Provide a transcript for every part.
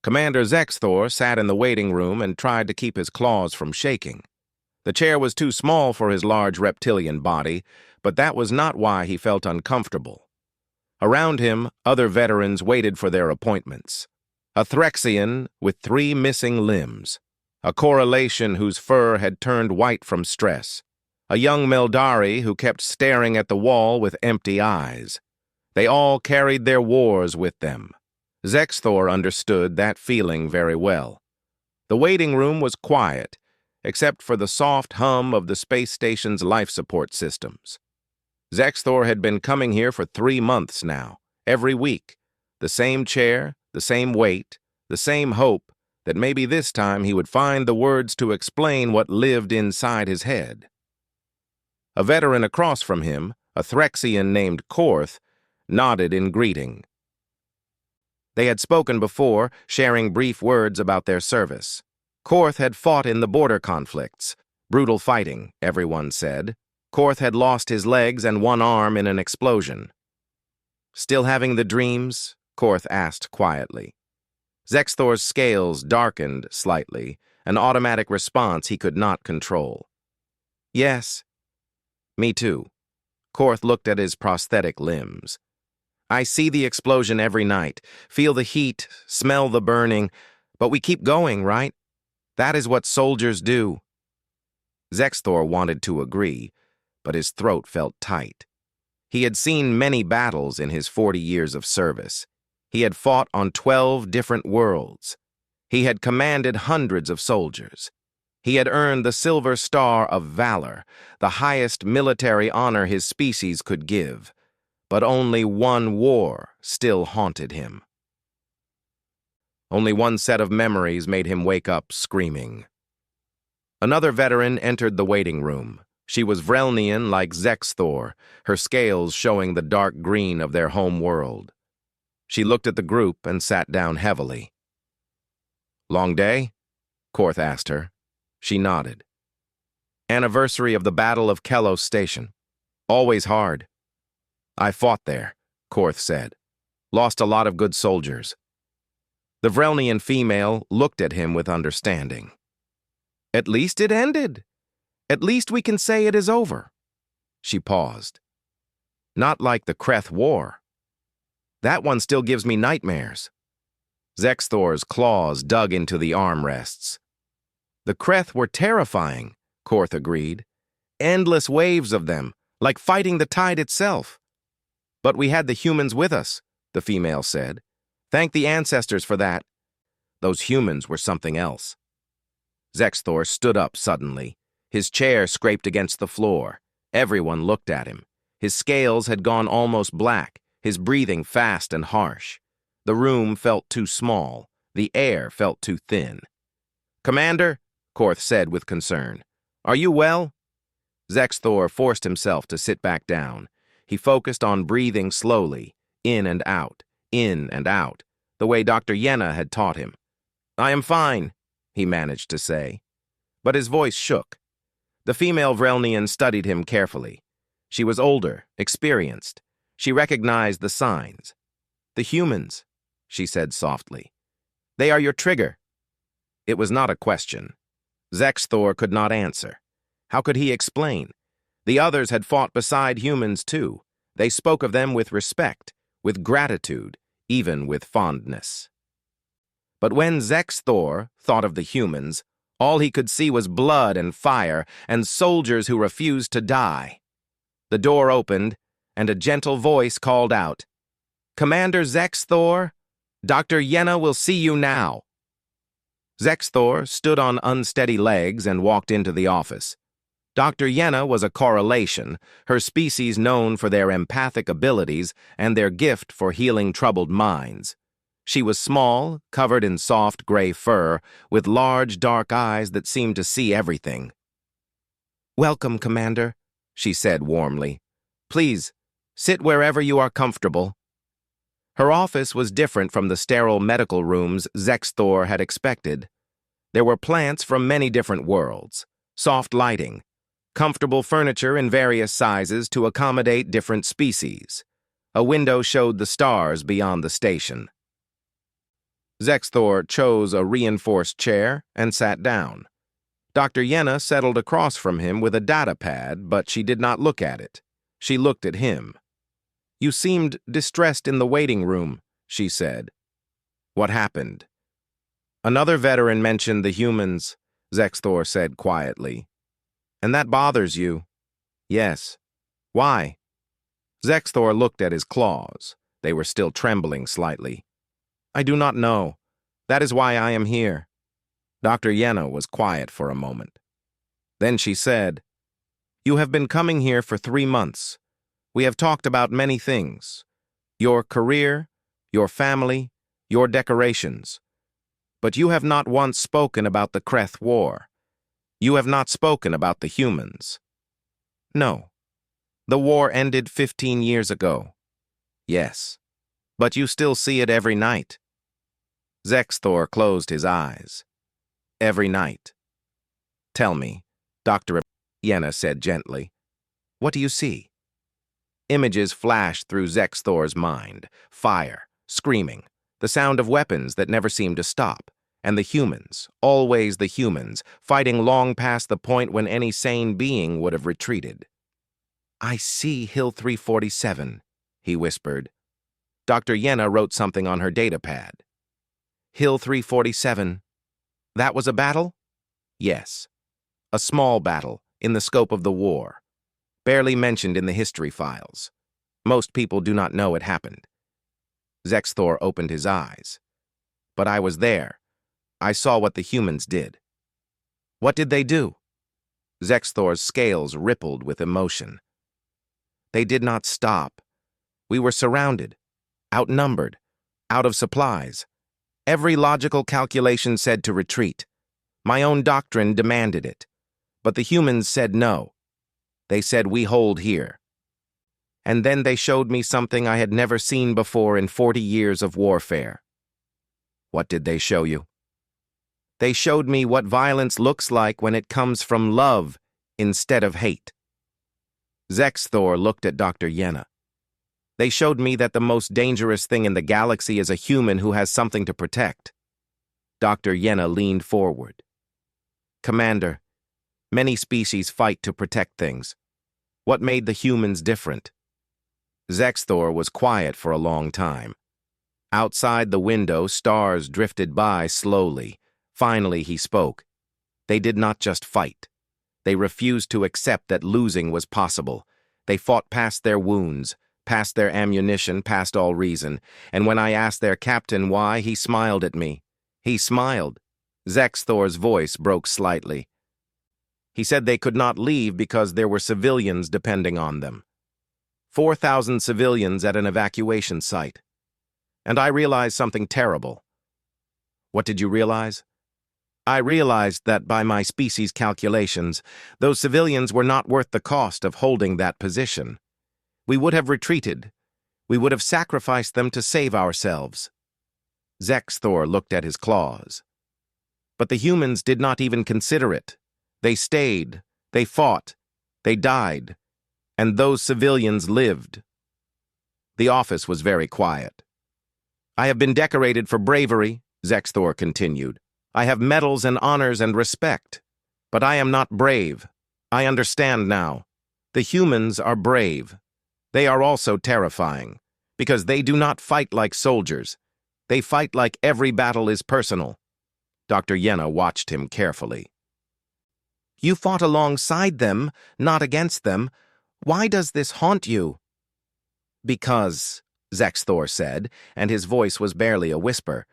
Commander Zexthor sat in the waiting room and tried to keep his claws from shaking. The chair was too small for his large reptilian body, but that was not why he felt uncomfortable. Around him, other veterans waited for their appointments. A Threxian with 3 missing limbs, a correlation whose fur had turned white from stress, a young Meldari who kept staring at the wall with empty eyes. They all carried their wars with them. Zexthor understood that feeling very well. The waiting room was quiet, except for the soft hum of the space station's life support systems. Zexthor had been coming here for 3 months now, every week. The same chair, the same wait, the same hope that maybe this time he would find the words to explain what lived inside his head. A veteran across from him, a Threxian named Korth, nodded in greeting. They had spoken before, sharing brief words about their service. Korth had fought in the border conflicts. Brutal fighting, everyone said. Korth had lost his legs and 1 arm in an explosion. "Still having the dreams?" Korth asked quietly. Zexthor's scales darkened slightly, an automatic response he could not control. "Yes." "Me too." Korth looked at his prosthetic limbs. "I see the explosion every night, feel the heat, smell the burning, but we keep going, right? That is what soldiers do." Zexthor wanted to agree, but his throat felt tight. He had seen many battles in his 40 years of service. He had fought on 12 different worlds. He had commanded hundreds of soldiers. He had earned the Silver Star of Valor, the highest military honor his species could give. But only one war still haunted him. Only one set of memories made him wake up screaming. Another veteran entered the waiting room. She was Vrelnian like Zexthor, her scales showing the dark green of their home world. She looked at the group and sat down heavily. "Long day?" Korth asked her. She nodded. "Anniversary of the Battle of Kelos Station. Always hard." "I fought there," Korth said. "Lost a lot of good soldiers." The Vrelnian female looked at him with understanding. "At least it ended. At least we can say it is over." She paused. "Not like the Kreth War. That one still gives me nightmares." Zexthor's claws dug into the armrests. "The Kreth were terrifying," Korth agreed. "Endless waves of them, like fighting the tide itself." "But we had the humans with us," the female said. "Thank the ancestors for that." Those humans were something else. Zexthor stood up suddenly. His chair scraped against the floor. Everyone looked at him. His scales had gone almost black, his breathing fast and harsh. The room felt too small. The air felt too thin. "Commander," Korth said with concern, "are you well?" Zexthor forced himself to sit back down. He focused on breathing slowly, in and out, the way Dr. Yenna had taught him. "I am fine," he managed to say. But his voice shook. The female Vrelnian studied him carefully. She was older, experienced. She recognized the signs. "The humans," she said softly. "They are your trigger." It was not a question. Zexthor could not answer. How could he explain? The others had fought beside humans too. They spoke of them with respect, with gratitude, even with fondness. But when Zexthor thought of the humans, all he could see was blood and fire and soldiers who refused to die. The door opened, and a gentle voice called out, "Commander Zexthor, Dr. Yenna will see you now." Zexthor stood on unsteady legs and walked into the office. Dr. Yenna was a correlation, her species known for their empathic abilities and their gift for healing troubled minds. She was small, covered in soft gray fur, with large dark eyes that seemed to see everything. "Welcome, Commander," she said warmly. "Please, sit wherever you are comfortable." Her office was different from the sterile medical rooms Zexthor had expected. There were plants from many different worlds, soft lighting, comfortable furniture in various sizes to accommodate different species. A window showed the stars beyond the station. Zexthor chose a reinforced chair and sat down. Dr. Yenna settled across from him with a data pad, but she did not look at it. She looked at him. "You seemed distressed in the waiting room," she said. "What happened?" "Another veteran mentioned the humans," Zexthor said quietly. "And that bothers you?" "Yes." "Why?" Zexthor looked at his claws. They were still trembling slightly. "I do not know. That is why I am here." Dr. Yenna was quiet for a moment. Then she said, "You have been coming here for 3 months. We have talked about many things. Your career, your family, your decorations. But you have not once spoken about the Kreth War. You have not spoken about the humans." "No. The war ended 15 years ago." "Yes. But you still see it every night." Zexthor closed his eyes. "Every night." "Tell me," Dr. Yenna said gently. "What do you see?" Images flashed through Zexthor's mind. Fire, screaming, the sound of weapons that never seemed to stop, and the humans, always the humans, fighting long past the point when any sane being would have retreated. "I see Hill 347, he whispered. Dr. Yenna wrote something on her datapad. "Hill 347. That was a battle?" "Yes. A small battle, in the scope of the war. Barely mentioned in the history files. Most people do not know it happened." Zexthor opened his eyes. "But I was there. I saw what the humans did." "What did they do?" Zexthor's scales rippled with emotion. "They did not stop. We were surrounded, outnumbered, out of supplies. Every logical calculation said to retreat. My own doctrine demanded it. But the humans said no. They said we hold here. And then they showed me something I had never seen before in 40 years of warfare." "What did they show you?" "They showed me what violence looks like when it comes from love instead of hate." Zexthor looked at Dr. Yenna. "They showed me that the most dangerous thing in the galaxy is a human who has something to protect." Dr. Yenna leaned forward. "Commander, many species fight to protect things. What made the humans different?" Zexthor was quiet for a long time. Outside the window, stars drifted by slowly. Finally, he spoke. "They did not just fight. They refused to accept that losing was possible. They fought past their wounds, past their ammunition, past all reason. And when I asked their captain why, he smiled at me. He smiled." Zexthor's voice broke slightly. "He said they could not leave because there were civilians depending on them. 4,000 civilians at an evacuation site. And I realized something terrible." "What did you realize?" "I realized that by my species' calculations, those civilians were not worth the cost of holding that position. We would have retreated. We would have sacrificed them to save ourselves." Zexthor looked at his claws. "But the humans did not even consider it. They stayed, they fought, they died, and those civilians lived." The office was very quiet. "I have been decorated for bravery," Zexthor continued. "I have medals and honors and respect. But I am not brave. I understand now. The humans are brave. They are also terrifying, because they do not fight like soldiers. They fight like every battle is personal." Dr. Yenna watched him carefully. "You fought alongside them, not against them. Why does this haunt you?" "Because," Zexthor said, and his voice was barely a whisper,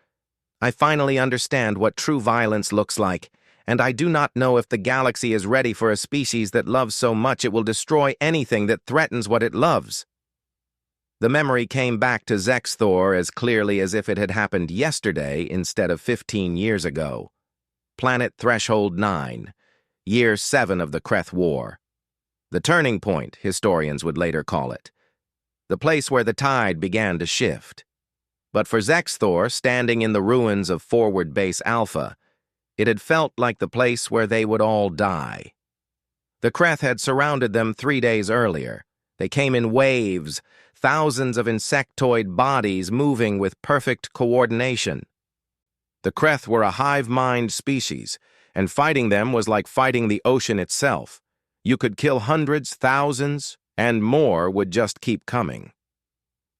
"I finally understand what true violence looks like, and I do not know if the galaxy is ready for a species that loves so much it will destroy anything that threatens what it loves." The memory came back to Zexthor as clearly as if it had happened yesterday instead of 15 years ago. Planet Threshold 9, Year 7 of the Kreth War. The turning point, historians would later call it. The place where the tide began to shift. But for Zexthor, standing in the ruins of Forward Base Alpha, it had felt like the place where they would all die. The Kreth had surrounded them 3 days earlier. They came in waves, thousands of insectoid bodies moving with perfect coordination. The Kreth were a hive-mind species, and fighting them was like fighting the ocean itself. You could kill hundreds, thousands, and more would just keep coming.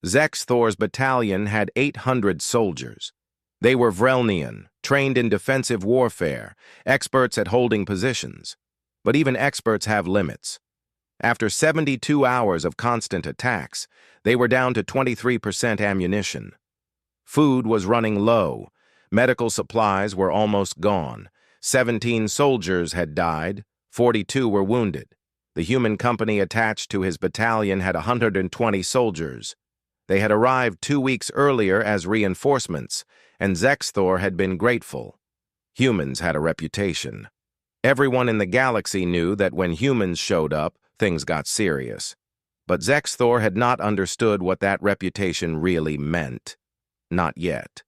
Zexthor's battalion had 800 soldiers. They were Vrelnian, trained in defensive warfare, experts at holding positions. But even experts have limits. After 72 hours of constant attacks, they were down to 23% ammunition. Food was running low. Medical supplies were almost gone. 17 soldiers had died. 42 were wounded. The human company attached to his battalion had 120 soldiers. They had arrived 2 weeks earlier as reinforcements, and Zexthor had been grateful. Humans had a reputation. Everyone in the galaxy knew that when humans showed up, things got serious. But Zexthor had not understood what that reputation really meant. Not yet.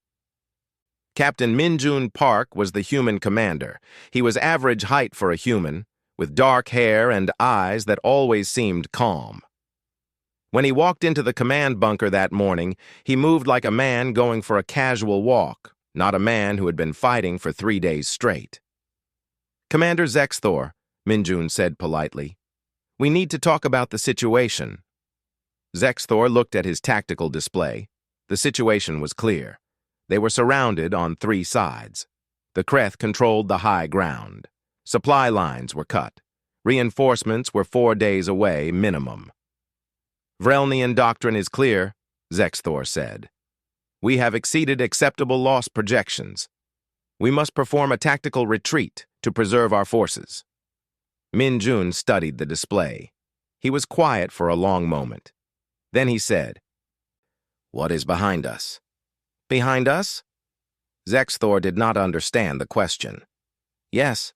Captain Minjun Park was the human commander. He was average height for a human, with dark hair and eyes that always seemed calm. When he walked into the command bunker that morning, he moved like a man going for a casual walk, not a man who had been fighting for 3 days straight. "Commander Zexthor," Minjun said politely, "we need to talk about the situation." Zexthor looked at his tactical display. The situation was clear. They were surrounded on 3 sides. The Kreth controlled the high ground. Supply lines were cut. Reinforcements were 4 days away, minimum. "Vrelnian doctrine is clear," Zexthor said. "We have exceeded acceptable loss projections. We must perform a tactical retreat to preserve our forces." Minjun studied the display. He was quiet for a long moment. Then he said, "What is behind us?" "Behind us?" Zexthor did not understand the question. "Yes.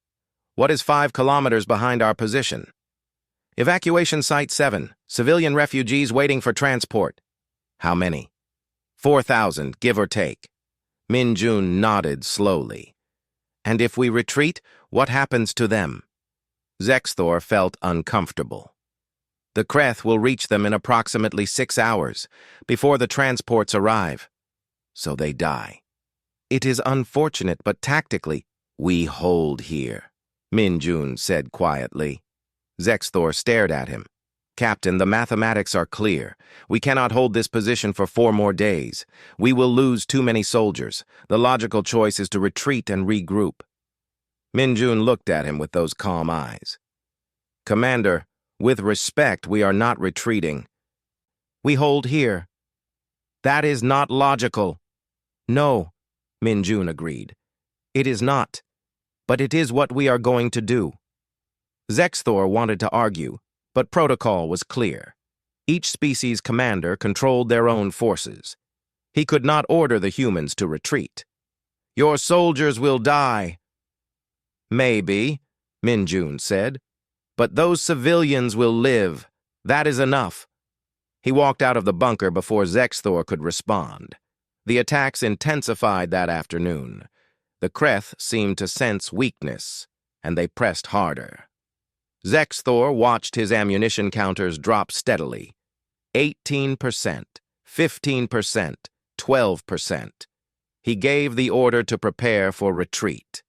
What is 5 kilometers behind our position?" "Evacuation Site 7. Civilian refugees waiting for transport." "How many?" 4,000, give or take." Minjun nodded slowly. "And if we retreat, what happens to them?" Zexthor felt uncomfortable. "The Kreth will reach them in approximately 6 hours, before the transports arrive. So they die. It is unfortunate, but tactically, we hold here," Minjun said quietly. Zexthor stared at him. "Captain, the mathematics are clear. We cannot hold this position for 4 more days. We will lose too many soldiers. The logical choice is to retreat and regroup." Minjun looked at him with those calm eyes. "Commander, with respect, we are not retreating. We hold here." "That is not logical." "No," Minjun agreed. "It is not. But it is what we are going to do." Zexthor wanted to argue, but protocol was clear. Each species commander controlled their own forces. He could not order the humans to retreat. "Your soldiers will die." "Maybe," Minjun said, "but those civilians will live. That is enough." He walked out of the bunker before Zexthor could respond. The attacks intensified that afternoon. The Kreth seemed to sense weakness, and they pressed harder. Zexthor watched his ammunition counters drop steadily. 18%, 15%, 12%. He gave the order to prepare for retreat.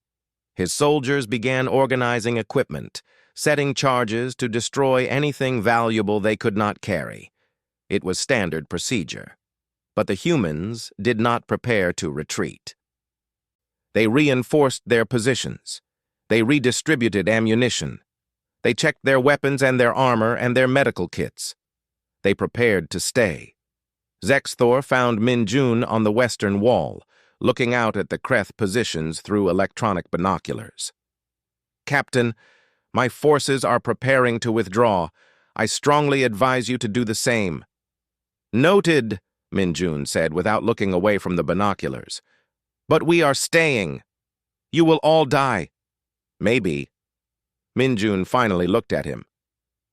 His soldiers began organizing equipment, setting charges to destroy anything valuable they could not carry. It was standard procedure. But the humans did not prepare to retreat. They reinforced their positions. They redistributed ammunition. They checked their weapons and their armor and their medical kits. They prepared to stay. Zexthor found Minjun on the western wall, looking out at the Kreth positions through electronic binoculars. "Captain, my forces are preparing to withdraw. I strongly advise you to do the same." "Noted," Minjun said without looking away from the binoculars. "But we are staying. You will all die." "Maybe." Minjun finally looked at him.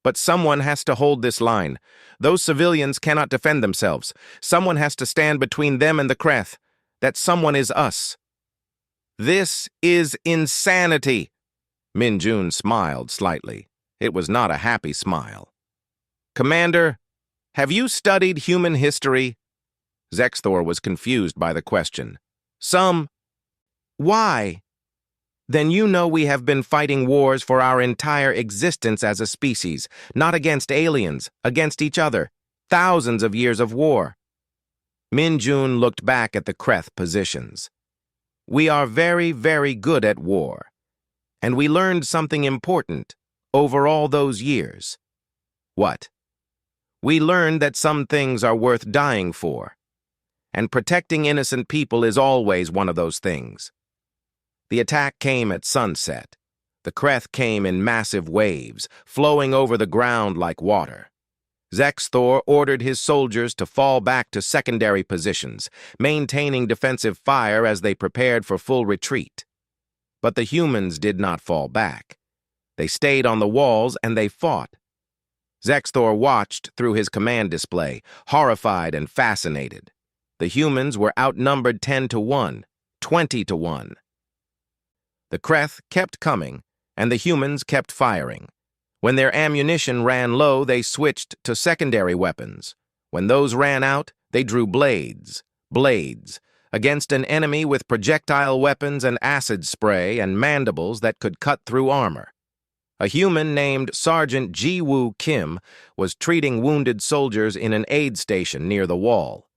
"But someone has to hold this line. Those civilians cannot defend themselves. Someone has to stand between them and the Kreth. That someone is us." "This is insanity." Minjun smiled slightly. It was not a happy smile. "Commander, have you studied human history?" Zexthor was confused by the question. "Some." Why? Then you know we have been fighting wars for our entire existence as a species, not against aliens, against each other. Thousands of years of war. Min-Jun looked back at the Kreth positions. We are very, very good at war. And we learned something important over all those years. What? We learned that some things are worth dying for. And protecting innocent people is always one of those things. The attack came at sunset. The Kreth came in massive waves, flowing over the ground like water. Zexthor ordered his soldiers to fall back to secondary positions, maintaining defensive fire as they prepared for full retreat. But the humans did not fall back. They stayed on the walls and they fought. Zexthor watched through his command display, horrified and fascinated. The humans were outnumbered 10-1, 20-1. The Kreth kept coming, and the humans kept firing. When their ammunition ran low, they switched to secondary weapons. When those ran out, they drew blades, against an enemy with projectile weapons and acid spray and mandibles that could cut through armor. A human named Sergeant Ji-Woo Kim was treating wounded soldiers in an aid station near the wall.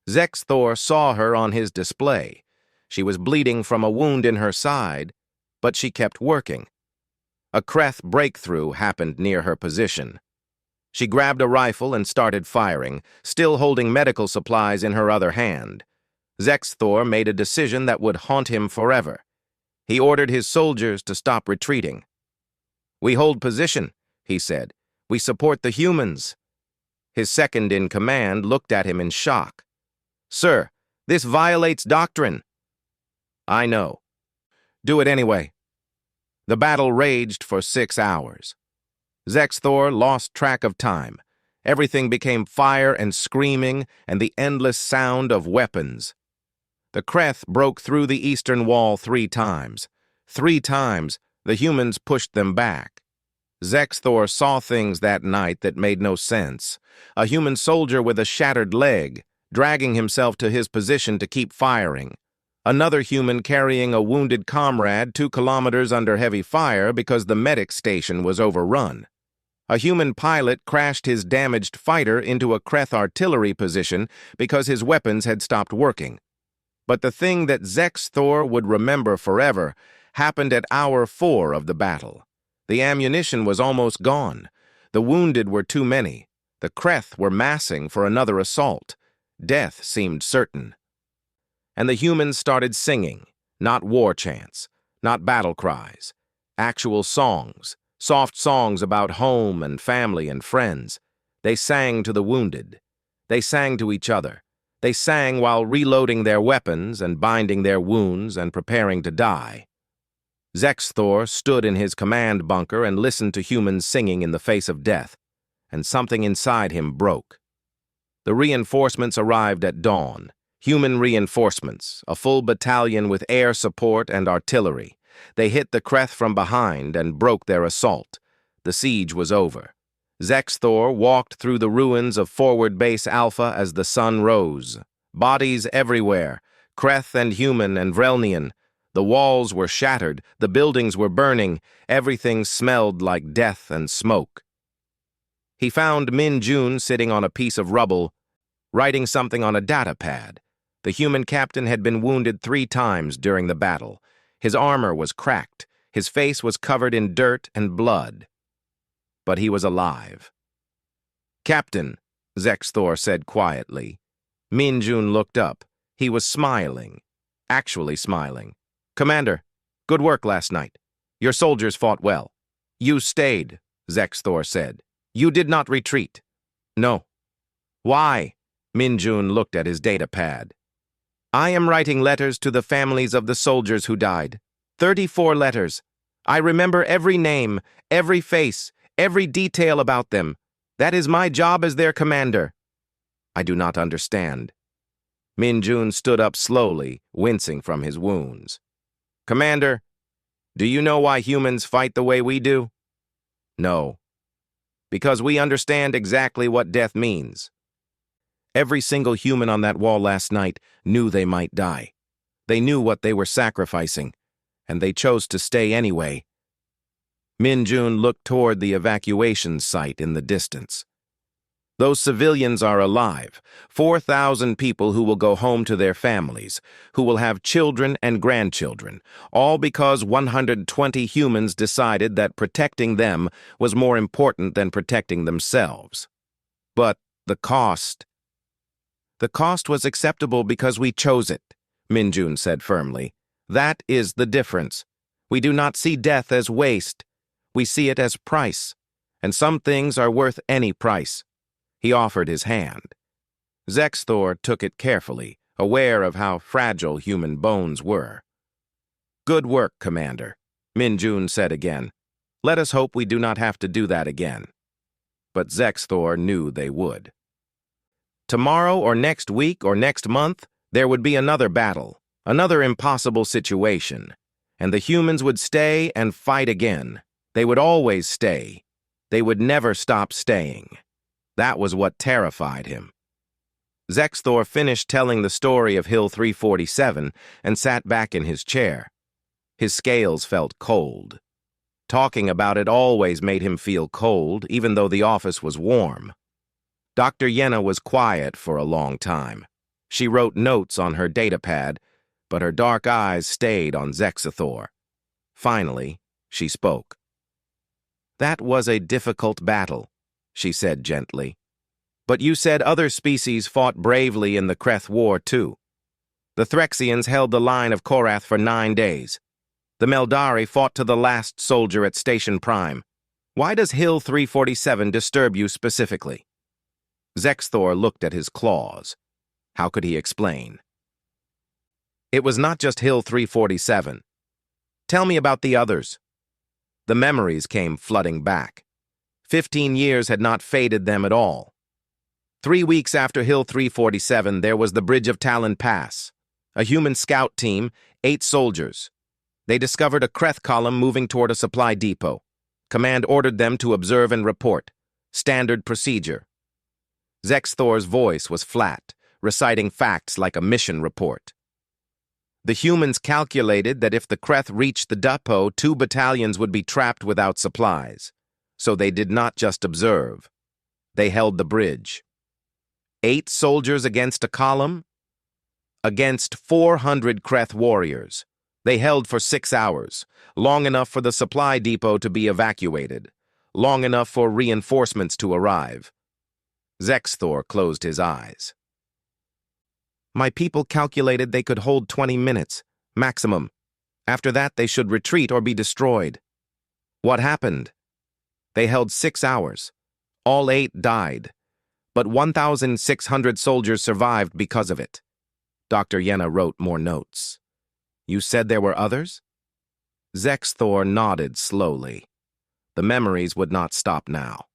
Zexthor saw her on his display. She was bleeding from a wound in her side, but she kept working. A Kreth breakthrough happened near her position. She grabbed a rifle and started firing, still holding medical supplies in her other hand. Zexthor made a decision that would haunt him forever. He ordered his soldiers to stop retreating. "We hold position," he said. "We support the humans." His second-in-command looked at him in shock. "Sir, this violates doctrine." "I know. Do it anyway." The battle raged for 6 hours. Zexthor lost track of time. Everything became fire and screaming and the endless sound of weapons. The Kreth broke through the eastern wall 3 times. 3 times, the humans pushed them back. Zexthor saw things that night that made no sense. A human soldier with a shattered leg, dragging himself to his position to keep firing. Another human carrying a wounded comrade 2 kilometers under heavy fire because the medic station was overrun. A human pilot crashed his damaged fighter into a Kreth artillery position because his weapons had stopped working. But the thing that Zexthor would remember forever happened at hour 4 of the battle. The ammunition was almost gone. The wounded were too many. The Kreth were massing for another assault. Death seemed certain. And the humans started singing, not war chants, not battle cries, actual songs, soft songs about home and family and friends. They sang to the wounded. They sang to each other. They sang while reloading their weapons and binding their wounds and preparing to die. Zexthor stood in his command bunker and listened to humans singing in the face of death, and something inside him broke. The reinforcements arrived at dawn. Human reinforcements, a full battalion with air support and artillery. They hit the Kreth from behind and broke their assault. The siege was over. Zexthor walked through the ruins of Forward Base Alpha as the sun rose. Bodies everywhere, Kreth and human and Vrelnian. The walls were shattered, the buildings were burning, everything smelled like death and smoke. He found Min-Jun sitting on a piece of rubble, writing something on a data pad. The human captain had been wounded 3 times during the battle. His armor was cracked. His face was covered in dirt and blood. But he was alive. "Captain," Zexthor said quietly. Min-Jun looked up. He was smiling. Actually smiling. "Commander, good work last night. Your soldiers fought well." "You stayed," Zexthor said. "You did not retreat." "No." "Why?" Min-Jun looked at his data pad. "I am writing letters to the families of the soldiers who died. 34 letters. I remember every name, every face, every detail about them. That is my job as their commander." "I do not understand." Min-Jun stood up slowly, wincing from his wounds. "Commander, do you know why humans fight the way we do?" "No." "Because we understand exactly what death means. Every single human on that wall last night knew they might die. They knew what they were sacrificing, and they chose to stay anyway. Min-jun looked toward the evacuation site in the distance. Those civilians are alive, 4,000 people who will go home to their families, who will have children and grandchildren, all because 120 humans decided that protecting them was more important than protecting themselves. But the cost... The cost was acceptable because we chose it, Min-jun said firmly. That is the difference. We do not see death as waste. We see it as price, and some things are worth any price. He offered his hand. Zexthor took it carefully, aware of how fragile human bones were. Good work, Commander, Min-jun said again. Let us hope we do not have to do that again. But Zexthor knew they would. Tomorrow or next week or next month, there would be another battle, another impossible situation, and the humans would stay and fight again. They would always stay. They would never stop staying. That was what terrified him. Zexthor finished telling the story of Hill 347 and sat back in his chair. His scales felt cold. Talking about it always made him feel cold, even though the office was warm. Dr. Yenna was quiet for a long time. She wrote notes on her datapad, but her dark eyes stayed on Zexthor. Finally, she spoke. That was a difficult battle, she said gently. But you said other species fought bravely in the Kreth War, too. The Threxians held the line of Korath for 9 days. The Meldari fought to the last soldier at Station Prime. Why does Hill 347 disturb you specifically? Zexthor looked at his claws. How could he explain? It was not just Hill 347. Tell me about the others. The memories came flooding back. 15 years had not faded them at all. 3 weeks after Hill 347, there was the Bridge of Talon Pass. A human scout team, 8 soldiers. They discovered a Kreth column moving toward a supply depot. Command ordered them to observe and report. Standard procedure. Zexthor's voice was flat, reciting facts like a mission report. The humans calculated that if the Kreth reached the depot, 2 battalions would be trapped without supplies. So they did not just observe. They held the bridge. 8 soldiers against a column? Against 400 Kreth warriors. They held for 6 hours, long enough for the supply depot to be evacuated, long enough for reinforcements to arrive. Zexthor closed his eyes. My people calculated they could hold 20 minutes, maximum. After that, they should retreat or be destroyed. What happened? They held 6 hours. All 8 died. But 1,600 soldiers survived because of it. Dr. Yenna wrote more notes. You said there were others? Zexthor nodded slowly. The memories would not stop now.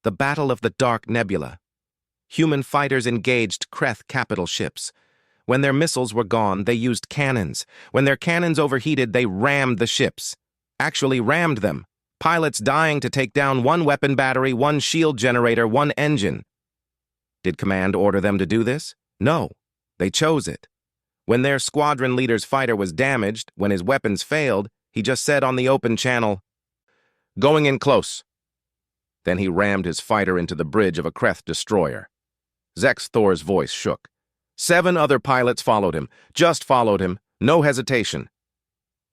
The Battle of the Dark Nebula. Human fighters engaged Kreth capital ships. When their missiles were gone, they used cannons. When their cannons overheated, they rammed the ships. Actually rammed them. Pilots dying to take down 1 weapon battery, 1 shield generator, 1 engine. Did Command order them to do this? No. They chose it. When their squadron leader's fighter was damaged, when his weapons failed, he just said on the open channel, "Going in close." Then he rammed his fighter into the bridge of a Kreth destroyer. Zexthor's voice shook. 7 other pilots followed him, just followed him, no hesitation.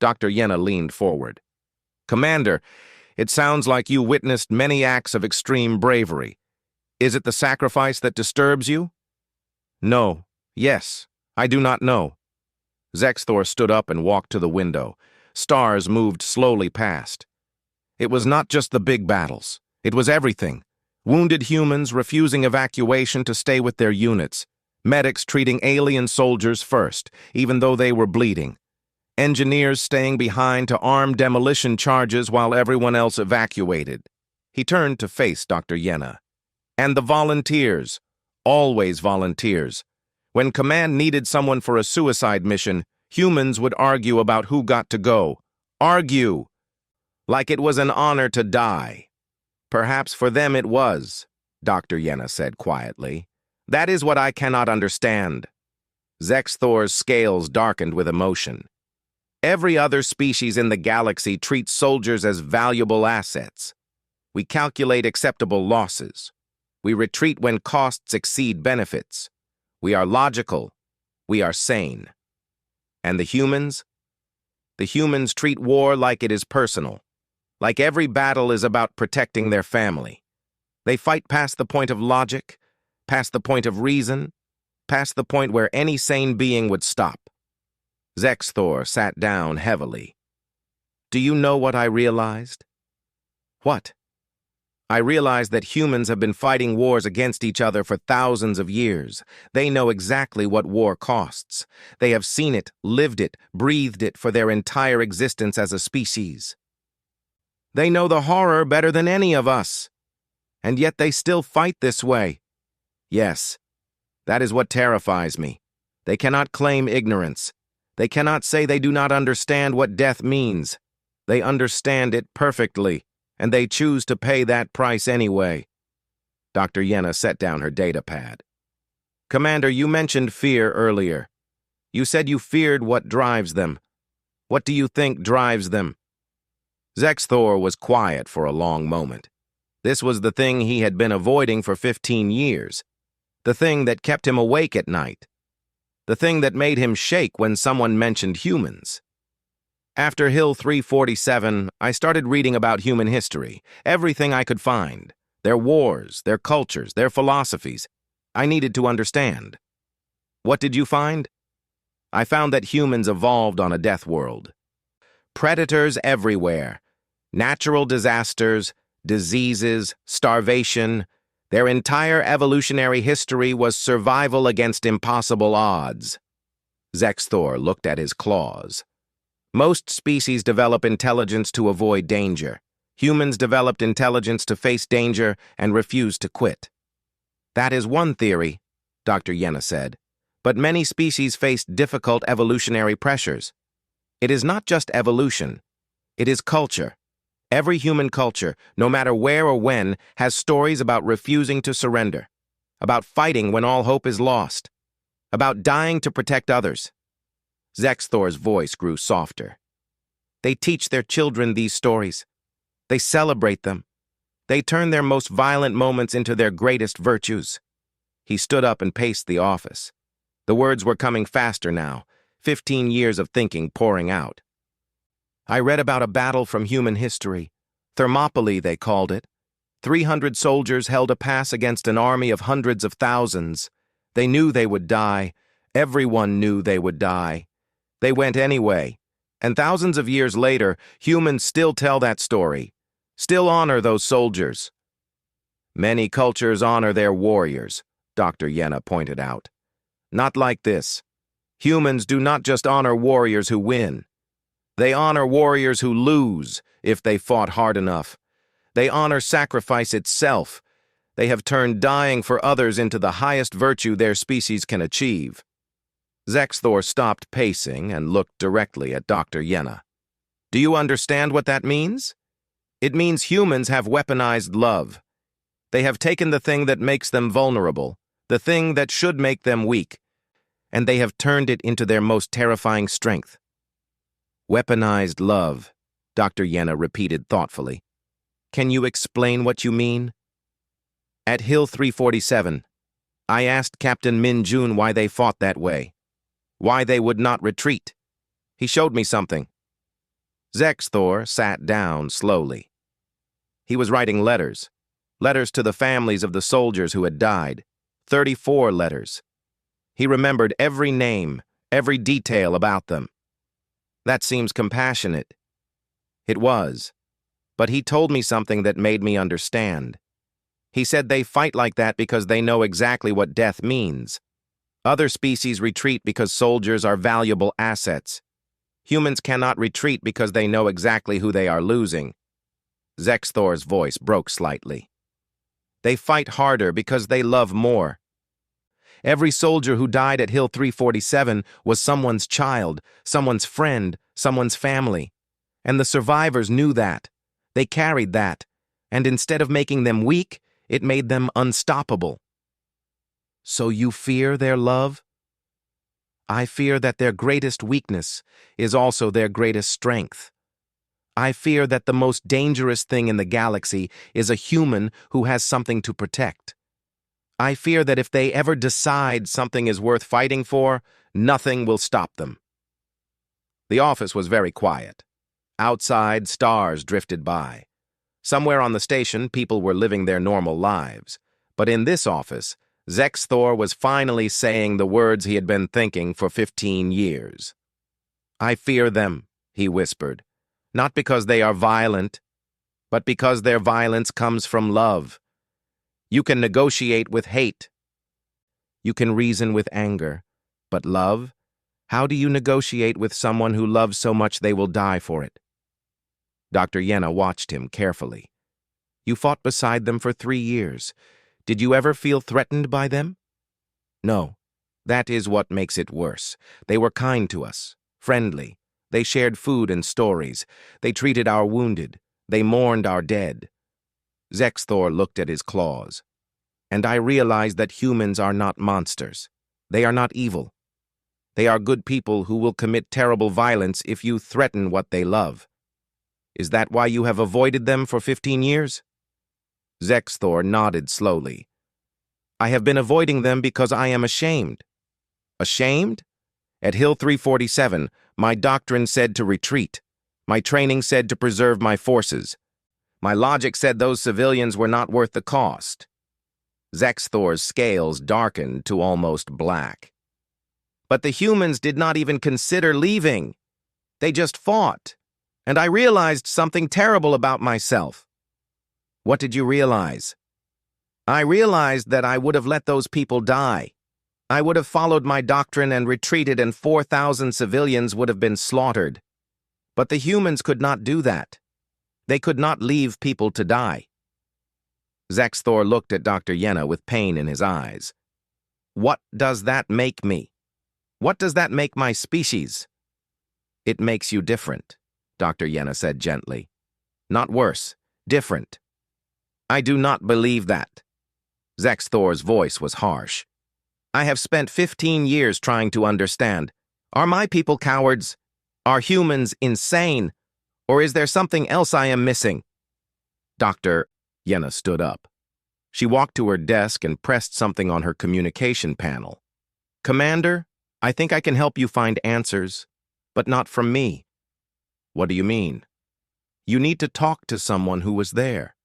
Dr. Yenna leaned forward. Commander, it sounds like you witnessed many acts of extreme bravery. Is it the sacrifice that disturbs you? No. Yes. I do not know. Zexthor stood up and walked to the window. Stars moved slowly past. It was not just the big battles. It was everything. Wounded humans refusing evacuation to stay with their units. Medics treating alien soldiers first, even though they were bleeding. Engineers staying behind to arm demolition charges while everyone else evacuated. He turned to face Dr. Yenna. And the volunteers. Always volunteers. When Command needed someone for a suicide mission, humans would argue about who got to go. Argue! Like it was an honor to die. Perhaps for them it was, Dr. Yenna said quietly. That is what I cannot understand. Zexthor's scales darkened with emotion. Every other species in the galaxy treats soldiers as valuable assets. We calculate acceptable losses. We retreat when costs exceed benefits. We are logical. We are sane. And the humans? The humans treat war like it is personal, like every battle is about protecting their family. They fight past the point of logic, past the point of reason, past the point where any sane being would stop. Zexthor sat down heavily. Do you know what I realized? What? I realized that humans have been fighting wars against each other for thousands of years. They know exactly what war costs. They have seen it, lived it, breathed it for their entire existence as a species. They know the horror better than any of us. And yet they still fight this way. Yes, that is what terrifies me. They cannot claim ignorance. They cannot say they do not understand what death means. They understand it perfectly, and they choose to pay that price anyway. Dr. Yenna set down her datapad. Commander, you mentioned fear earlier. You said you feared what drives them. What do you think drives them? Zexthor was quiet for a long moment. This was the thing he had been avoiding for 15 years. The thing that kept him awake at night. The thing that made him shake when someone mentioned humans. After Hill 347, I started reading about human history, everything I could find. Their wars, their cultures, their philosophies. I needed to understand. What did you find? I found that humans evolved on a death world. Predators everywhere. Natural disasters, diseases, starvation. Their entire evolutionary history was survival against impossible odds. Zexthor looked at his claws. Most species develop intelligence to avoid danger. Humans developed intelligence to face danger and refuse to quit. That is one theory, Dr. Yenna said, but many species face difficult evolutionary pressures. It is not just evolution. It is culture. Every human culture, no matter where or when, has stories about refusing to surrender, about fighting when all hope is lost, about dying to protect others. Zexthor's voice grew softer. They teach their children these stories. They celebrate them. They turn their most violent moments into their greatest virtues. He stood up and paced the office. The words were coming faster now, 15 years of thinking pouring out. I read about a battle from human history. Thermopylae, they called it. 300 soldiers held a pass against an army of hundreds of thousands. They knew they would die. Everyone knew they would die. They went anyway. And thousands of years later, humans still tell that story, still honor those soldiers. Many cultures honor their warriors, Dr. Yenna pointed out. Not like this. Humans do not just honor warriors who win. They honor warriors who lose if they fought hard enough. They honor sacrifice itself. They have turned dying for others into the highest virtue their species can achieve. Zexthor stopped pacing and looked directly at Dr. Yenna. Do you understand what that means? It means humans have weaponized love. They have taken the thing that makes them vulnerable, the thing that should make them weak, and they have turned it into their most terrifying strength. Weaponized love, Dr. Yenna repeated thoughtfully. Can you explain what you mean? At Hill 347, I asked Captain Min Jun why they fought that way, why they would not retreat. He showed me something. Zexthor sat down slowly. He was writing letters to the families of the soldiers who had died, 34 letters. He remembered every name, every detail about them. That seems compassionate. It was. But he told me something that made me understand. He said they fight like that because they know exactly what death means. Other species retreat because soldiers are valuable assets. Humans cannot retreat because they know exactly who they are losing. Zexthor's voice broke slightly. They fight harder because they love more. Every soldier who died at Hill 347 was someone's child, someone's friend, someone's family. And the survivors knew that. They carried that. And instead of making them weak, it made them unstoppable. So you fear their love? I fear that their greatest weakness is also their greatest strength. I fear that the most dangerous thing in the galaxy is a human who has something to protect. I fear that if they ever decide something is worth fighting for, nothing will stop them. The office was very quiet. Outside, stars drifted by. Somewhere on the station, people were living their normal lives. But in this office, Zexthor was finally saying the words he had been thinking for 15 years. I fear them, he whispered, not because they are violent, but because their violence comes from love. You can negotiate with hate. You can reason with anger. But love? How do you negotiate with someone who loves so much they will die for it? Dr. Yenna watched him carefully. You fought beside them for 3 years. Did you ever feel threatened by them? No. That is what makes it worse. They were kind to us, friendly. They shared food and stories. They treated our wounded. They mourned our dead. Zexthor looked at his claws. And I realized that humans are not monsters. They are not evil. They are good people who will commit terrible violence if you threaten what they love. Is that why you have avoided them for 15 years? Zexthor nodded slowly. I have been avoiding them because I am ashamed. Ashamed? At Hill 347, my doctrine said to retreat. My training said to preserve my forces. My logic said those civilians were not worth the cost. Zexthor's scales darkened to almost black. But the humans did not even consider leaving. They just fought. And I realized something terrible about myself. What did you realize? I realized that I would have let those people die. I would have followed my doctrine and retreated, and 4,000 civilians would have been slaughtered. But the humans could not do that. They could not leave people to die. Zexthor looked at Dr. Yenna with pain in his eyes. What does that make me? What does that make my species? It makes you different, Dr. Yenna said gently. Not worse, different. I do not believe that. Zexthor's voice was harsh. I have spent 15 years trying to understand. Are my people cowards? Are humans insane? Or is there something else I am missing? Dr. Yenna stood up. She walked to her desk and pressed something on her communication panel. Commander, I think I can help you find answers, but not from me. What do you mean? You need to talk to someone who was there.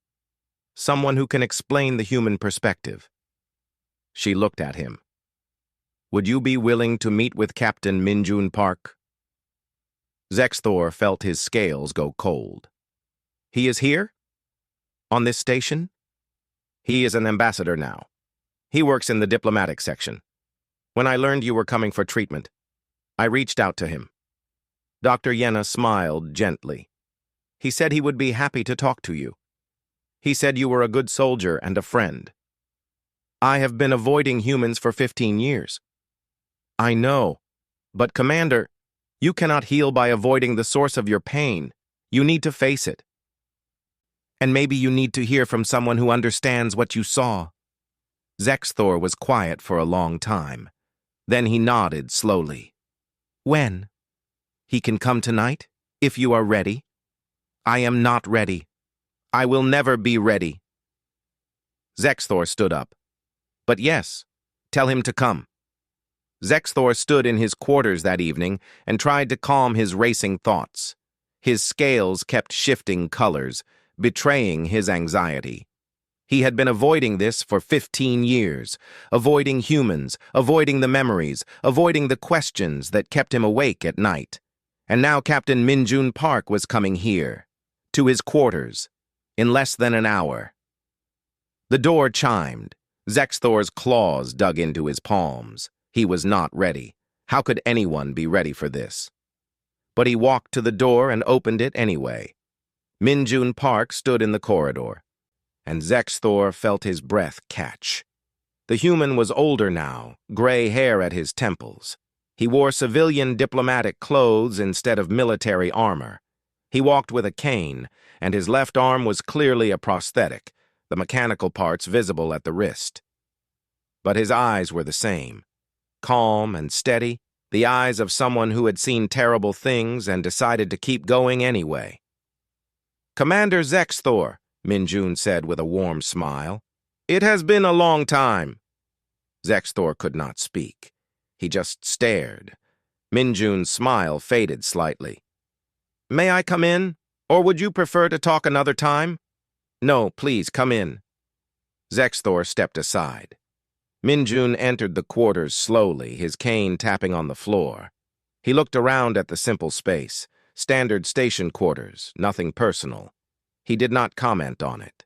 Someone who can explain the human perspective. She looked at him. Would you be willing to meet with Captain Minjun Park? Zexthor felt his scales go cold. He is here? On this station? He is an ambassador now. He works in the diplomatic section. When I learned you were coming for treatment, I reached out to him. Dr. Yenna smiled gently. He said he would be happy to talk to you. He said you were a good soldier and a friend. I have been avoiding humans for 15 years. I know, but Commander, you cannot heal by avoiding the source of your pain. You need to face it. And maybe you need to hear from someone who understands what you saw. Zexthor was quiet for a long time. Then he nodded slowly. When? He can come tonight, if you are ready. I am not ready. I will never be ready. Zexthor stood up. But yes, tell him to come. Zexthor stood in his quarters that evening and tried to calm his racing thoughts. His scales kept shifting colors, betraying his anxiety. He had been avoiding this for 15 years, avoiding humans, avoiding the memories, avoiding the questions that kept him awake at night. And now Captain Minjun Park was coming here, to his quarters, in less than an hour. The door chimed. Zexthor's claws dug into his palms. He was not ready. How could anyone be ready for this? But he walked to the door and opened it anyway. Minjun Park stood in the corridor, and Zexthor felt his breath catch. The human was older now, gray hair at his temples. He wore civilian diplomatic clothes instead of military armor. He walked with a cane, and his left arm was clearly a prosthetic, the mechanical parts visible at the wrist. But his eyes were the same, calm and steady, the eyes of someone who had seen terrible things and decided to keep going anyway. "Commander Zexthor," Minjun said with a warm smile. "It has been a long time." Zexthor could not speak. He just stared. Minjun's smile faded slightly. "May I come in? Or would you prefer to talk another time?" "No, please, come in." Zexthor stepped aside. Minjun entered the quarters slowly, his cane tapping on the floor. He looked around at the simple space. Standard station quarters, nothing personal. He did not comment on it.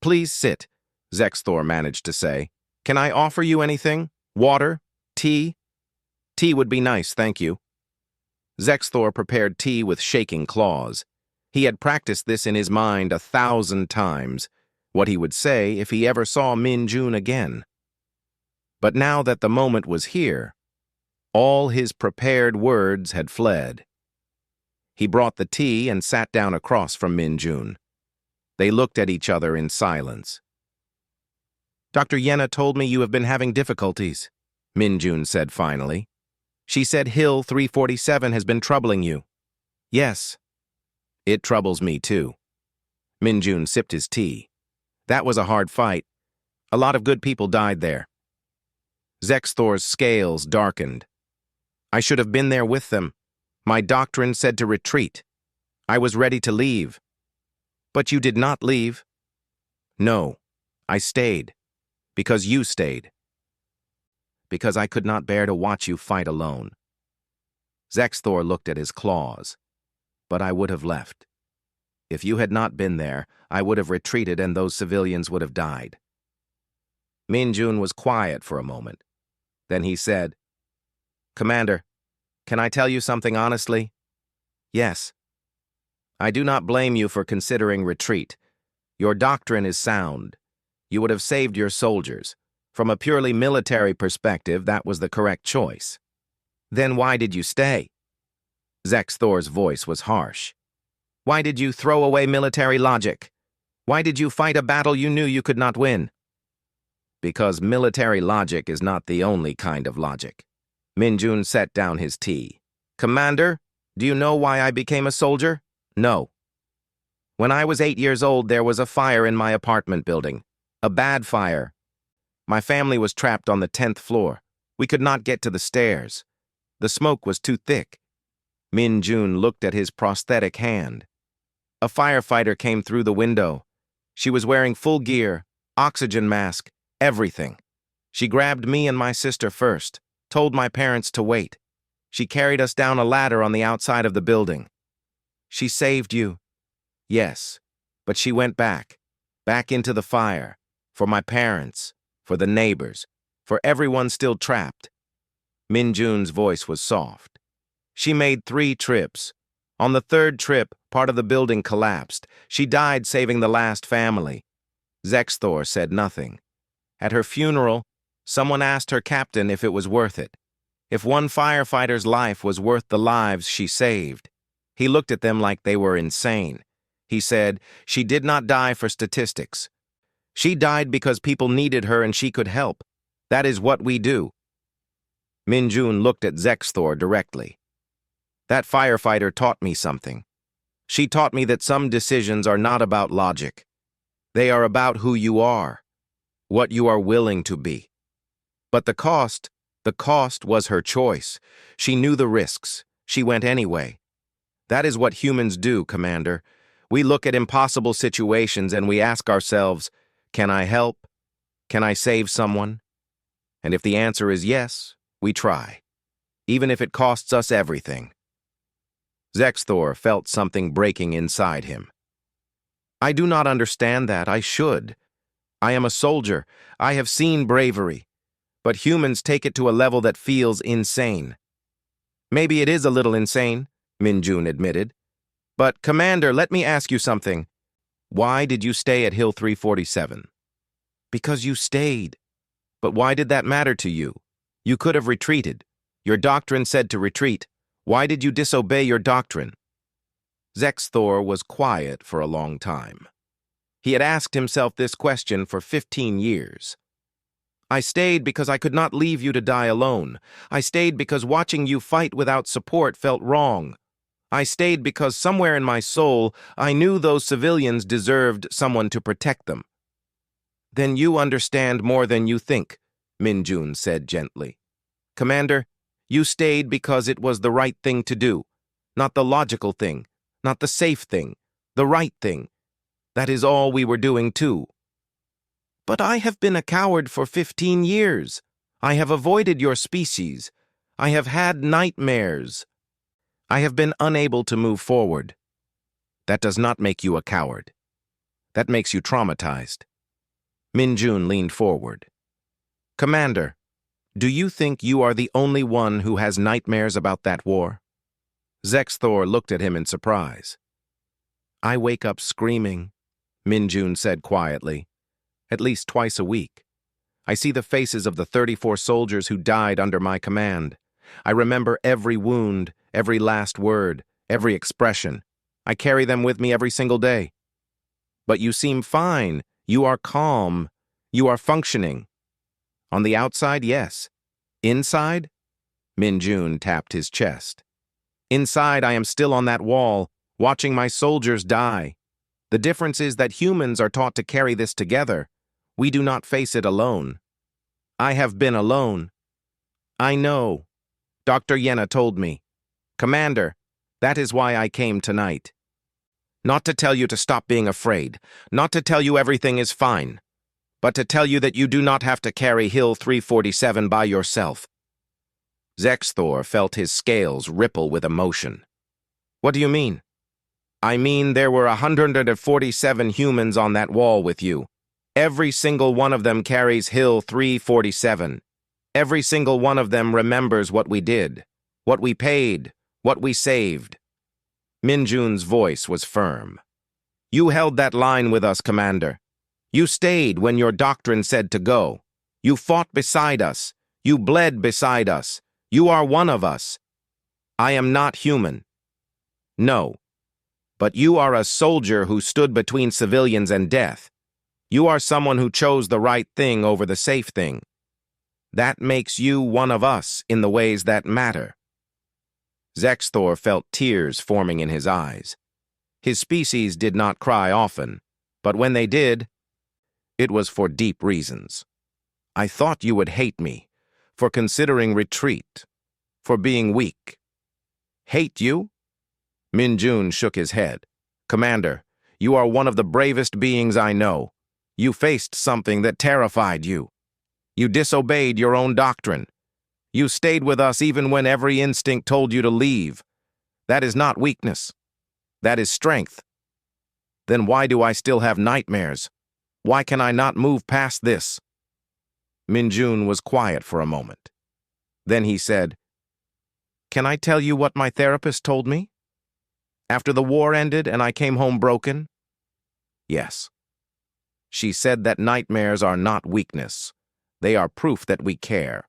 "Please sit," Zexthor managed to say. "Can I offer you anything? Water? Tea?" "Tea would be nice, thank you." Zexthor prepared tea with shaking claws. He had practiced this in his mind 1,000 times, what he would say if he ever saw Minjun again. But now that the moment was here, all his prepared words had fled. He brought the tea and sat down across from Minjun. They looked at each other in silence. "Dr. Yenna told me you have been having difficulties," Minjun said finally. "She said Hill 347 has been troubling you." "Yes." "It troubles me too." Minjun sipped his tea. "That was a hard fight. A lot of good people died there." Zexthor's scales darkened. "I should have been there with them. My doctrine said to retreat. I was ready to leave." "But you did not leave." "No, I stayed. Because you stayed. Because I could not bear to watch you fight alone." Zexthor looked at his claws. "But I would have left. If you had not been there, I would have retreated and those civilians would have died." Minjun was quiet for a moment. Then he said, "Commander, can I tell you something honestly?" "Yes." "I do not blame you for considering retreat. Your doctrine is sound. You would have saved your soldiers. From a purely military perspective, that was the correct choice. Then why did you stay?" Zexthor's voice was harsh. "Why did you throw away military logic? Why did you fight a battle you knew you could not win?" "Because military logic is not the only kind of logic." Minjun set down his tea. "Commander, do you know why I became a soldier?" "No." "When I was 8 years old, there was a fire in my apartment building. A bad fire. My family was trapped on the 10th floor. We could not get to the stairs. The smoke was too thick." Minjun looked at his prosthetic hand. "A firefighter came through the window. She was wearing full gear, oxygen mask, everything. She grabbed me and my sister first, told my parents to wait. She carried us down a ladder on the outside of the building." "She saved you?" "Yes, but she went back into the fire, for my parents, for the neighbors, for everyone still trapped." Minjun's voice was soft. "She made 3 trips. On the 3rd trip, part of the building collapsed. She died saving the last family." Zexthor said nothing. At her funeral, someone asked her captain if it was worth it. If one firefighter's life was worth the lives she saved. He looked at them like they were insane. He said, "She did not die for statistics. She died because people needed her and she could help. That is what we do." Minjun looked at Zexthor directly. "That firefighter taught me something. She taught me that some decisions are not about logic. They are about who you are, what you are willing to be. But the cost was her choice. She knew the risks. She went anyway. That is what humans do, Commander. We look at impossible situations and we ask ourselves, can I help? Can I save someone? And if the answer is yes, we try, even if it costs us everything." Zexthor felt something breaking inside him. "I do not understand that. I should. I am a soldier. I have seen bravery. But humans take it to a level that feels insane." "Maybe it is a little insane," Minjun admitted. "But, Commander, let me ask you something. Why did you stay at Hill 347? "Because you stayed." "But why did that matter to you? You could have retreated. Your doctrine said to retreat. Why did you disobey your doctrine?" Zexthor was quiet for a long time. He had asked himself this question for 15 years. I stayed because I could not leave you to die alone. I stayed because watching you fight without support felt wrong. I stayed because somewhere in my soul, I knew those civilians deserved someone to protect them. Then you understand more than you think, Minjun said gently. Commander, you stayed because it was the right thing to do. Not the logical thing, not the safe thing, the right thing. That is all we were doing too. But I have been a coward for 15 years. I have avoided your species. I have had nightmares. I have been unable to move forward. That does not make you a coward. That makes you traumatized. Minjun leaned forward. Commander, do you think you are the only one who has nightmares about that war? Zexthor looked at him in surprise. I wake up screaming, Minjun said quietly, at least twice a week. I see the faces of the 34 soldiers who died under my command. I remember every wound, every last word, every expression. I carry them with me every single day. But you seem fine. You are calm. You are functioning. On the outside, yes. Inside? Minjun tapped his chest. Inside, I am still on that wall, watching my soldiers die. The difference is that humans are taught to carry this together. We do not face it alone. I have been alone. I know. Dr. Yenna told me. Commander, that is why I came tonight. Not to tell you to stop being afraid, not to tell you everything is fine, but to tell you that you do not have to carry Hill 347 by yourself. Zexthor felt his scales ripple with emotion. What do you mean? I mean there were 147 humans on that wall with you. Every single one of them carries Hill 347. Every single one of them remembers what we did, what we paid, what we saved. Minjun's voice was firm. You held that line with us, Commander. You stayed when your doctrine said to go. You fought beside us. You bled beside us. You are one of us. I am not human. No. But you are a soldier who stood between civilians and death. You are someone who chose the right thing over the safe thing. That makes you one of us in the ways that matter. Zexthor felt tears forming in his eyes. His species did not cry often, but when they did, it was for deep reasons. I thought you would hate me, for considering retreat, for being weak. Hate you? Minjun shook his head. Commander, you are one of the bravest beings I know. You faced something that terrified you. You disobeyed your own doctrine. You stayed with us even when every instinct told you to leave. That is not weakness. That is strength. Then why do I still have nightmares? Why can I not move past this? Minjun was quiet for a moment. Then he said, Can I tell you what my therapist told me? After the war ended and I came home broken? Yes. She said that nightmares are not weakness. They are proof that we care.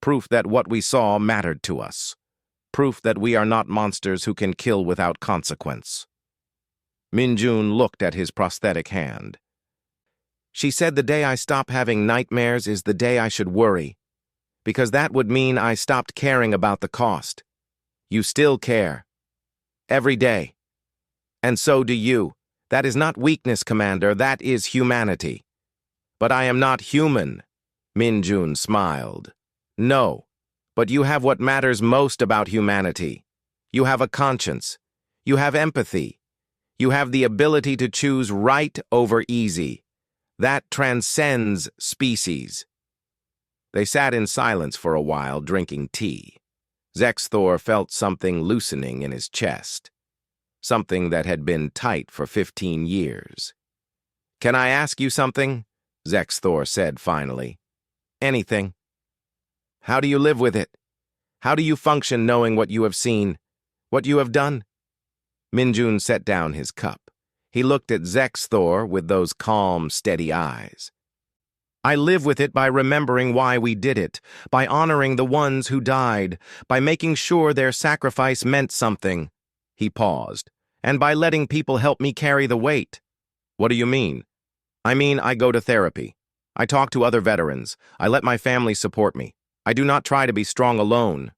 Proof that what we saw mattered to us. Proof that we are not monsters who can kill without consequence. Minjun looked at his prosthetic hand. She said the day I stop having nightmares is the day I should worry, because that would mean I stopped caring about the cost. You still care. Every day. And so do you. That is not weakness, Commander. That is humanity. But I am not human. Minjun smiled. No, but you have what matters most about humanity. You have a conscience. You have empathy. You have the ability to choose right over easy. That transcends species. They sat in silence for a while, drinking tea. Zexthor felt something loosening in his chest. Something that had been tight for 15 years. Can I ask you something? Zexthor said finally. Anything. How do you live with it? How do you function knowing what you have seen, what you have done? Minjun set down his cup. He looked at Zexthor with those calm, steady eyes. I live with it by remembering why we did it, by honoring the ones who died, by making sure their sacrifice meant something. He paused. And by letting people help me carry the weight. What do you mean? I mean, I go to therapy. I talk to other veterans. I let my family support me. I do not try to be strong alone.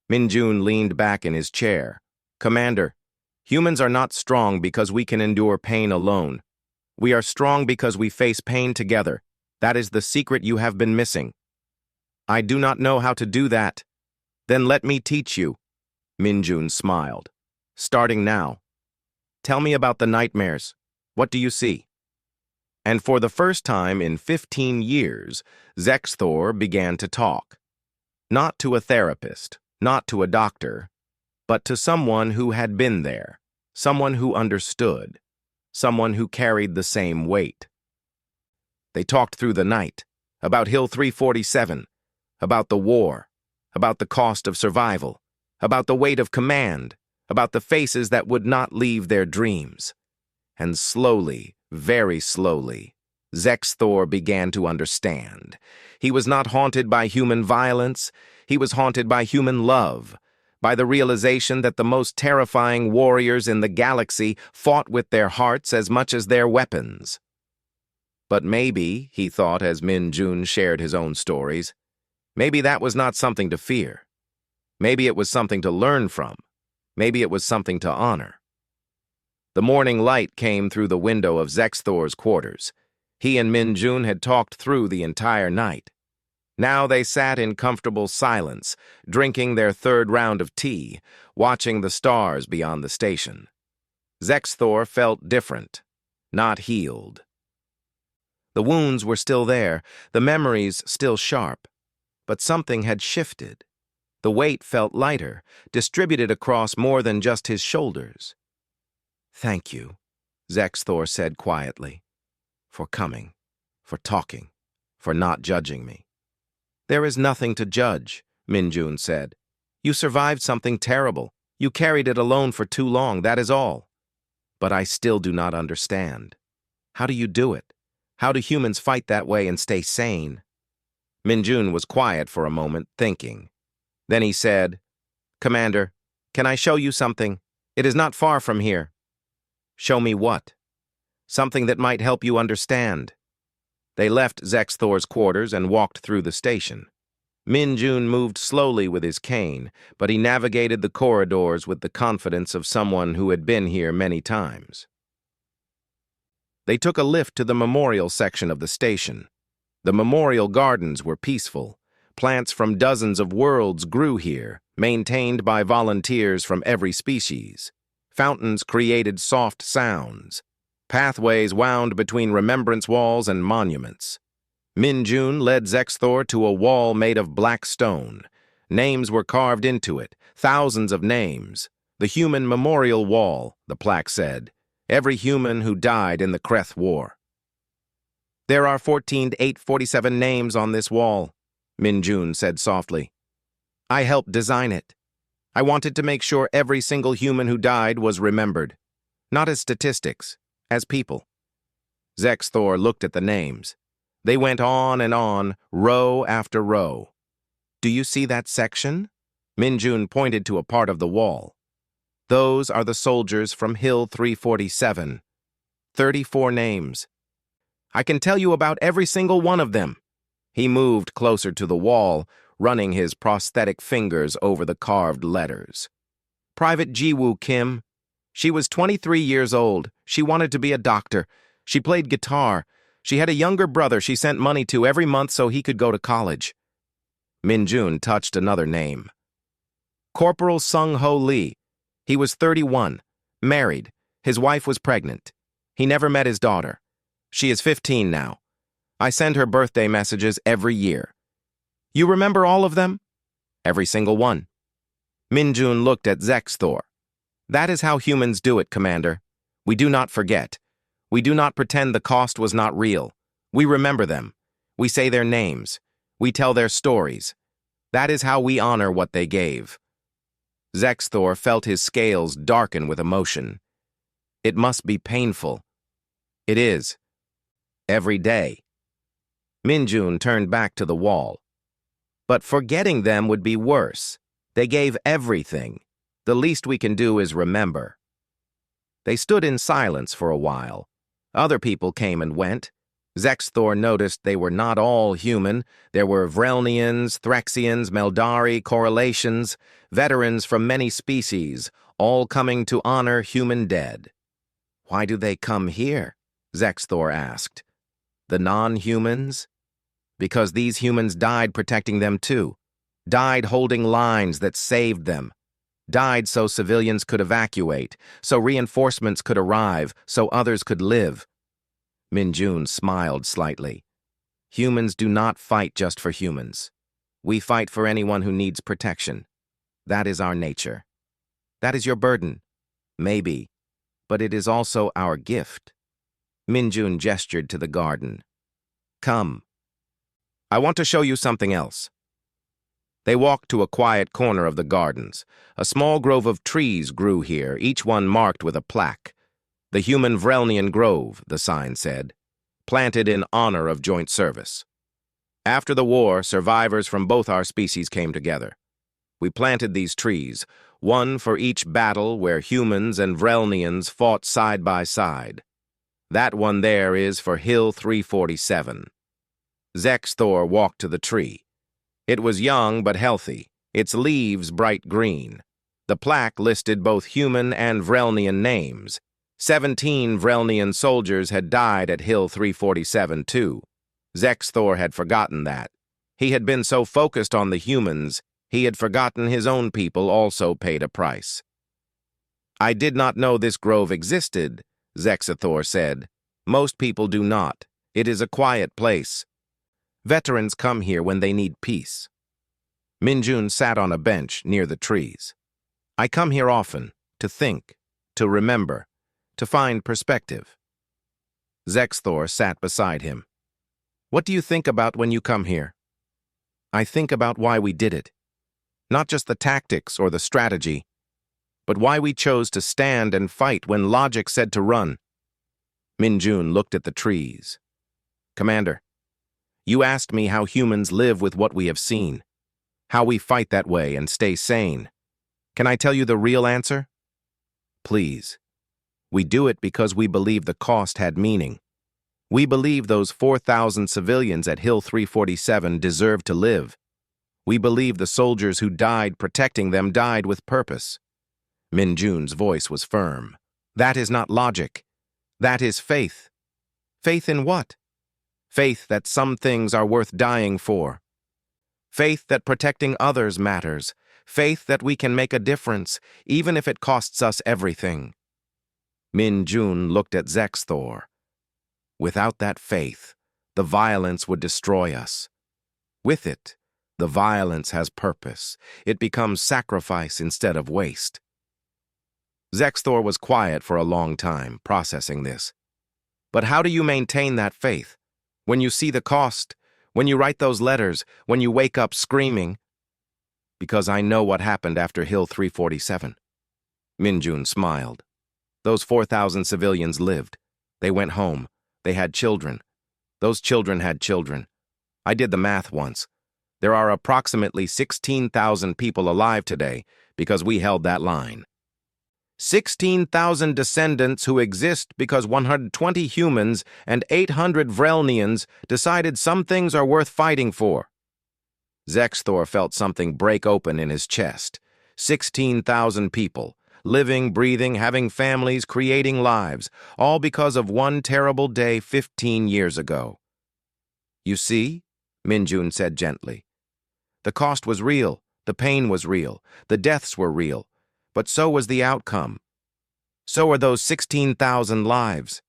Min-jun leaned back in his chair. Commander, humans are not strong because we can endure pain alone. We are strong because we face pain together. That is the secret you have been missing. I do not know how to do that. Then let me teach you. Min-jun smiled. Starting now. Tell me about the nightmares. What do you see? And for the first time in 15 years, Zexthor began to talk. Not to a therapist, not to a doctor, but to someone who had been there, someone who understood, someone who carried the same weight. They talked through the night, about Hill 347, about the war, about the cost of survival, about the weight of command, about the faces that would not leave their dreams. And slowly, very slowly, Zexthor began to understand. He was not haunted by human violence. He was haunted by human love, by the realization that the most terrifying warriors in the galaxy fought with their hearts as much as their weapons. But maybe, he thought as Min-jun shared his own stories, maybe that was not something to fear. Maybe it was something to learn from. Maybe it was something to honor. The morning light came through the window of Zexthor's quarters. He and Min-jun had talked through the entire night. Now they sat in comfortable silence, drinking their third round of tea, watching the stars beyond the station. Zexthor felt different, not healed. The wounds were still there, the memories still sharp, but something had shifted. The weight felt lighter, distributed across more than just his shoulders. Thank you, Zexthor said quietly, for coming, for talking, for not judging me. There is nothing to judge, Min-jun said. You survived something terrible. You carried it alone for too long, that is all. But I still do not understand. How do you do it? How do humans fight that way and stay sane? Min-jun was quiet for a moment, thinking. Then he said, Commander, can I show you something? It is not far from here. Show me what? Something that might help you understand. They left Zexthor's quarters and walked through the station. Min-jun moved slowly with his cane, but he navigated the corridors with the confidence of someone who had been here many times. They took a lift to the memorial section of the station. The memorial gardens were peaceful. Plants from dozens of worlds grew here, maintained by volunteers from every species. Fountains created soft sounds. Pathways wound between remembrance walls and monuments. Min-jun led Zexthor to a wall made of black stone. Names were carved into it, thousands of names. The human memorial wall, the plaque said. Every human who died in the Kreth War. There are 14,847 names on this wall, Min-jun said softly. I helped design it. I wanted to make sure every single human who died was remembered, not as statistics, as people. Zexthor looked at the names. They went on, row after row. Do you see that section? Min-jun pointed to a part of the wall. Those are the soldiers from Hill 347. 34 names. I can tell you about every single one of them. He moved closer to the wall, running his prosthetic fingers over the carved letters. Private Jiwoo Kim. She was 23 years old. She wanted to be a doctor. She played guitar. She had a younger brother she sent money to every month so he could go to college. Min-jun touched another name. Corporal Sung-ho Lee. He was 31, married. His wife was pregnant. He never met his daughter. She is 15 now. I send her birthday messages every year. You remember all of them? Every single one. Min-jun looked at Zexthor. That is how humans do it, Commander. We do not forget. We do not pretend the cost was not real. We remember them. We say their names. We tell their stories. That is how we honor what they gave. Zexthor felt his scales darken with emotion. It must be painful. It is. Every day. Min-jun turned back to the wall. But forgetting them would be worse. They gave everything. The least we can do is remember. They stood in silence for a while. Other people came and went. Zexthor noticed they were not all human. There were Vrelnians, Threxians, Meldari, Correlations, veterans from many species, all coming to honor human dead. "Why do they come here?" Zexthor asked. "The non-humans?" "Because these humans died protecting them too. Died holding lines that saved them. Died so civilians could evacuate, so reinforcements could arrive, so others could live." Minjun smiled slightly. "Humans do not fight just for humans. We fight for anyone who needs protection. That is our nature. That is your burden. Maybe. But it is also our gift." Minjun gestured to the garden. "Come. I want to show you something else." They walked to a quiet corner of the gardens. A small grove of trees grew here, each one marked with a plaque. "The Human Vrelnian Grove," the sign said, "planted in honor of joint service. After the war, survivors from both our species came together. We planted these trees, one for each battle where humans and Vrelnians fought side by side. That one there is for Hill 347. Zexthor walked to the tree. It was young but healthy, its leaves bright green. The plaque listed both human and Vrelnian names. 17 Vrelnian soldiers had died at Hill 347 too. Zexthor had forgotten that. He had been so focused on the humans, he had forgotten his own people also paid a price. "I did not know this grove existed," Zexthor said. "Most people do not. It is a quiet place. Veterans come here when they need peace." Minjun sat on a bench near the trees. "I come here often, to think, to remember, to find perspective." Zexthor sat beside him. "What do you think about when you come here?" "I think about why we did it. Not just the tactics or the strategy, but why we chose to stand and fight when logic said to run." Minjun looked at the trees. "Commander, you asked me how humans live with what we have seen, how we fight that way and stay sane. Can I tell you the real answer? Please. We do it because we believe the cost had meaning. We believe those 4,000 civilians at Hill 347 deserve to live. We believe the soldiers who died protecting them died with purpose." Minjun's voice was firm. "That is not logic. That is faith." "Faith in what?" "Faith that some things are worth dying for. Faith that protecting others matters. Faith that we can make a difference, even if it costs us everything." Minjun looked at Zexthor. "Without that faith, the violence would destroy us. With it, the violence has purpose. It becomes sacrifice instead of waste." Zexthor was quiet for a long time, processing this. "But how do you maintain that faith? When you see the cost, when you write those letters, when you wake up screaming?" "Because I know what happened after Hill 347. Minjun smiled. "Those 4,000 civilians lived. They went home. They had children. Those children had children. I did the math once. There are approximately 16,000 people alive today because we held that line. 16,000 descendants who exist because 120 humans and 800 Vrelnians decided some things are worth fighting for." Zexthor felt something break open in his chest. 16,000 people, living, breathing, having families, creating lives, all because of one terrible day 15 years ago. "You see," Minjun said gently. "The cost was real, the pain was real, the deaths were real, but so was the outcome. So are those 16,000 lives.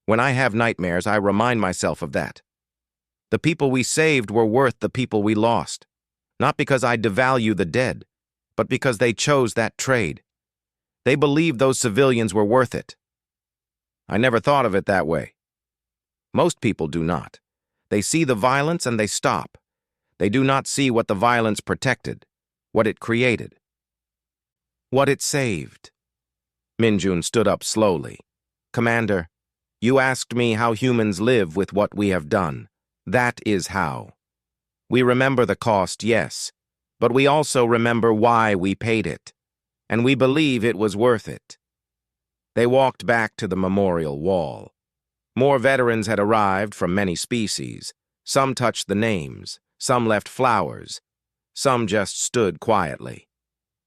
When I have nightmares, I remind myself of that. The people we saved were worth the people we lost, not because I devalue the dead, but because they chose that trade. They believed those civilians were worth it. I never thought of it that way. Most people do not. They see the violence and they stop. They do not see what the violence protected, what it created, what it saved." Minjun stood up slowly. "Commander, you asked me how humans live with what we have done. That is how. We remember the cost, yes, but we also remember why we paid it, and we believe it was worth it." They walked back to the memorial wall. More veterans had arrived from many species. Some touched the names, some left flowers, some just stood quietly.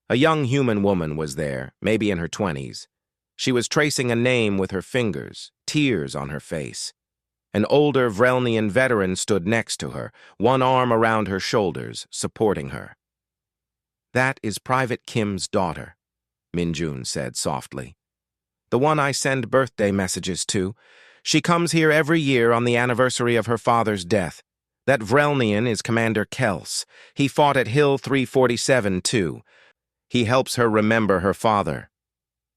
A young human woman was there, maybe in her 20s. She was tracing a name with her fingers, tears on her face. An older Vrelnian veteran stood next to her, one arm around her shoulders, supporting her. "That is Private Kim's daughter," Minjun said softly. "The one I send birthday messages to. She comes here every year on the anniversary of her father's death. That Vrelnian is Commander Kels. He fought at Hill 347, too. He helps her remember her father."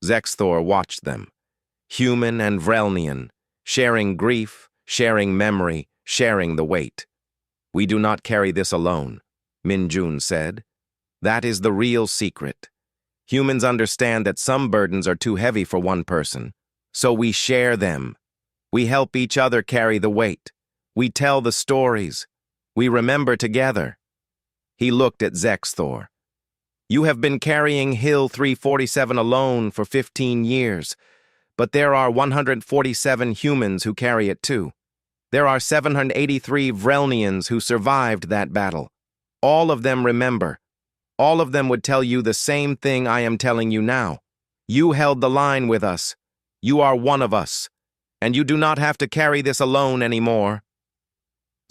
Zexthor watched them. Human and Vrelnian, sharing grief, sharing memory, sharing the weight. "We do not carry this alone," Minjun said. "That is the real secret. Humans understand that some burdens are too heavy for one person, so we share them. We help each other carry the weight. We tell the stories. We remember together." He looked at Zexthor. "You have been carrying Hill 347 alone for 15 years, but there are 147 humans who carry it too. There are 783 Vrelnians who survived that battle. All of them remember. All of them would tell you the same thing I am telling you now. You held the line with us. You are one of us. And you do not have to carry this alone anymore."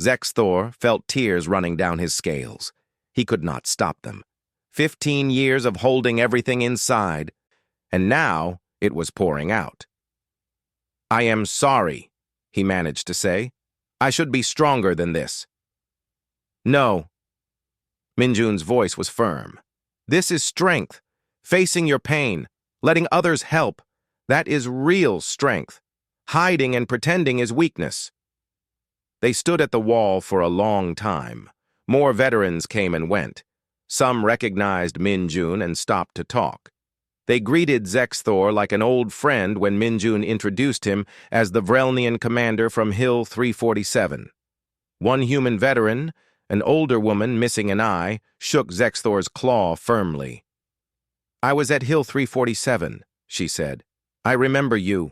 Zexthor felt tears running down his scales. He could not stop them. 15 years of holding everything inside, and now it was pouring out. "I am sorry," he managed to say. "I should be stronger than this." "No." Minjun's voice was firm. "This is strength. Facing your pain, letting others help. That is real strength. Hiding and pretending is weakness." They stood at the wall for a long time. More veterans came and went. Some recognized Minjun and stopped to talk. They greeted Zexthor like an old friend when Minjun introduced him as the Vrelnian commander from Hill 347. One human veteran, an older woman missing an eye, shook Zexthor's claw firmly. "I was at Hill 347, she said. "I remember you.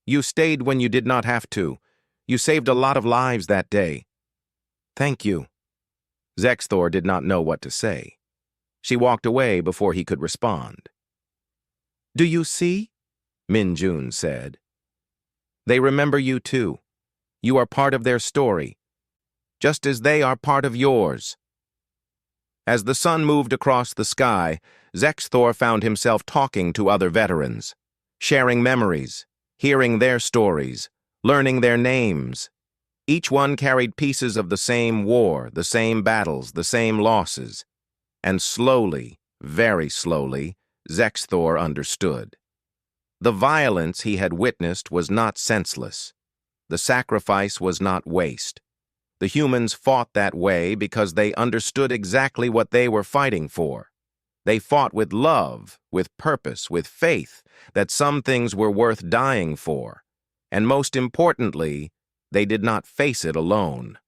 You stayed when you did not have to. You saved a lot of lives that day." "Thank you." Zexthor did not know what to say. She walked away before he could respond. "Do you see?" Minjun said. "They remember you too. You are part of their story, just as they are part of yours." As the sun moved across the sky, Zexthor found himself talking to other veterans, sharing memories, hearing their stories, learning their names. Each one carried pieces of the same war, the same battles, the same losses. And slowly, very slowly, Zexthor understood. The violence he had witnessed was not senseless. The sacrifice was not waste. The humans fought that way because they understood exactly what they were fighting for. They fought with love, with purpose, with faith that some things were worth dying for. And most importantly, they did not face it alone.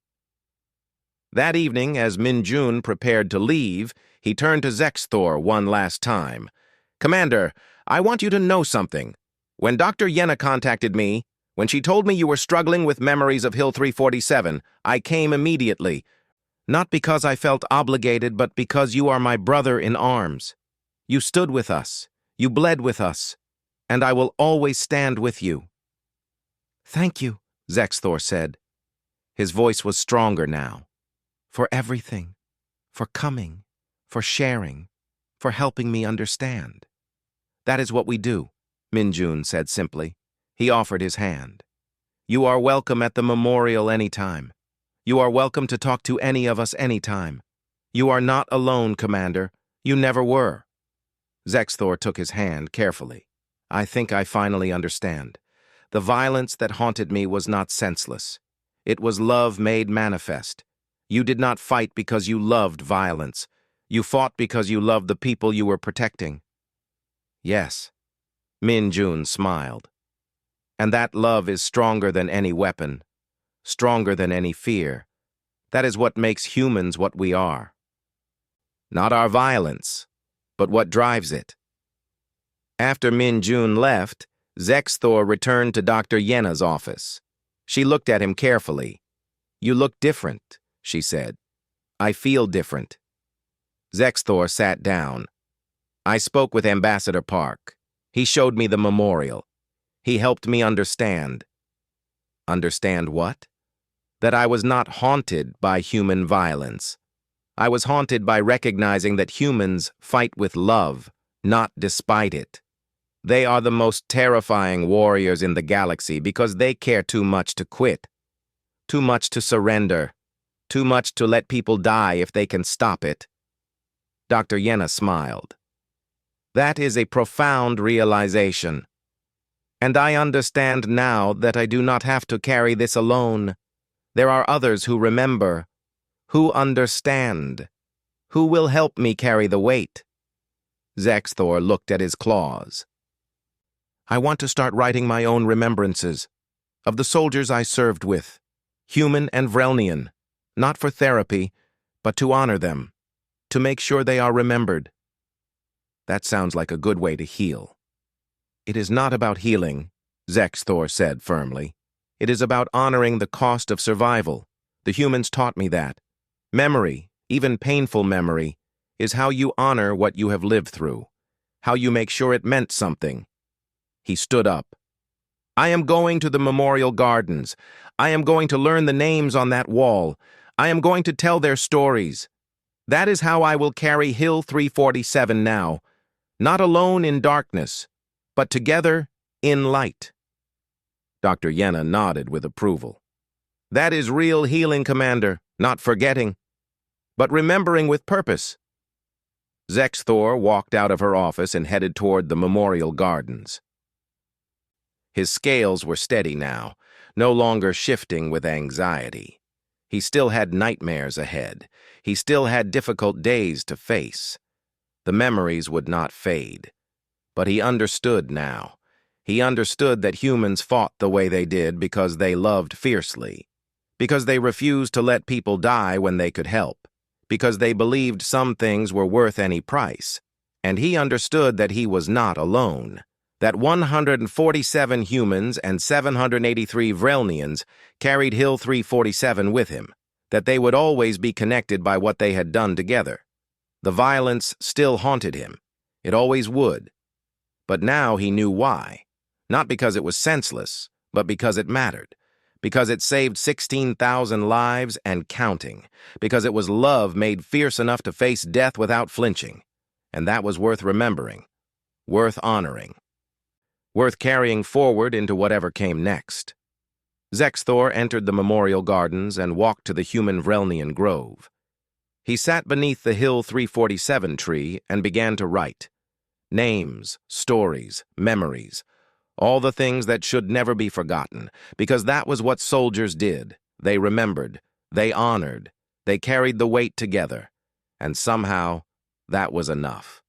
That evening, as Minjun prepared to leave, he turned to Zexthor one last time. "Commander, I want you to know something. When Dr. Yenna contacted me, when she told me you were struggling with memories of Hill 347, I came immediately. Not because I felt obligated, but because you are my brother in arms. You stood with us. You bled with us. And I will always stand with you." "Thank you," Zexthor said. His voice was stronger now. "For everything. For coming. For sharing. For helping me understand." "That is what we do," Minjun said simply. He offered his hand. "You are welcome at the memorial anytime. You are welcome to talk to any of us anytime. You are not alone, Commander. You never were." Zexthor took his hand carefully. "I think I finally understand. The violence that haunted me was not senseless. It was love made manifest. You did not fight because you loved violence. You fought because you loved the people you were protecting." "Yes." Minjun smiled. "And that love is stronger than any weapon, stronger than any fear. That is what makes humans what we are. Not our violence, but what drives it." After Minjun left, Zexthor returned to Dr. Yenna's office. She looked at him carefully. "You look different," she said. "I feel different." Zexthor sat down. I spoke with Ambassador Park. He showed me the memorial. He helped me understand. Understand what? That I was not haunted by human violence. I was haunted by recognizing that humans fight with love, not despite it. They are the most terrifying warriors in the galaxy because they care too much to quit, too much to surrender, too much to let people die if they can stop it. Dr. Yenna smiled. That is a profound realization. And I understand now that I do not have to carry this alone. There are others who remember, who understand, who will help me carry the weight. Zexthor looked at his claws. I want to start writing my own remembrances of the soldiers I served with, human and Vrelnian, not for therapy, but to honor them, to make sure they are remembered. That sounds like a good way to heal. It is not about healing, Zexthor said firmly. It is about honoring the cost of survival. The humans taught me that. Memory, even painful memory, is how you honor what you have lived through, how you make sure it meant something. He stood up. I am going to the Memorial Gardens. I am going to learn the names on that wall. I am going to tell their stories. That is how I will carry Hill 347 now, not alone in darkness, but together in light. Dr. Yenna nodded with approval. That is real healing, Commander, not forgetting, but remembering with purpose. Zexthor walked out of her office and headed toward the Memorial Gardens. His scales were steady now, no longer shifting with anxiety. He still had nightmares ahead. He still had difficult days to face. The memories would not fade. But he understood now. He understood that humans fought the way they did because they loved fiercely, because they refused to let people die when they could help, because they believed some things were worth any price. And he understood that he was not alone, that 147 humans and 783 Vrelnians carried Hill 347 with him, that they would always be connected by what they had done together. The violence still haunted him. It always would. But now he knew why. Not because it was senseless, but because it mattered. Because it saved 16,000 lives and counting. Because it was love made fierce enough to face death without flinching. And that was worth remembering, worth honoring, worth carrying forward into whatever came next. Zexthor entered the Memorial Gardens and walked to the human Vrelnian grove. He sat beneath the Hill 347 tree and began to write. Names, stories, memories, all the things that should never be forgotten, because that was what soldiers did. They remembered, they honored, they carried the weight together, and somehow that was enough.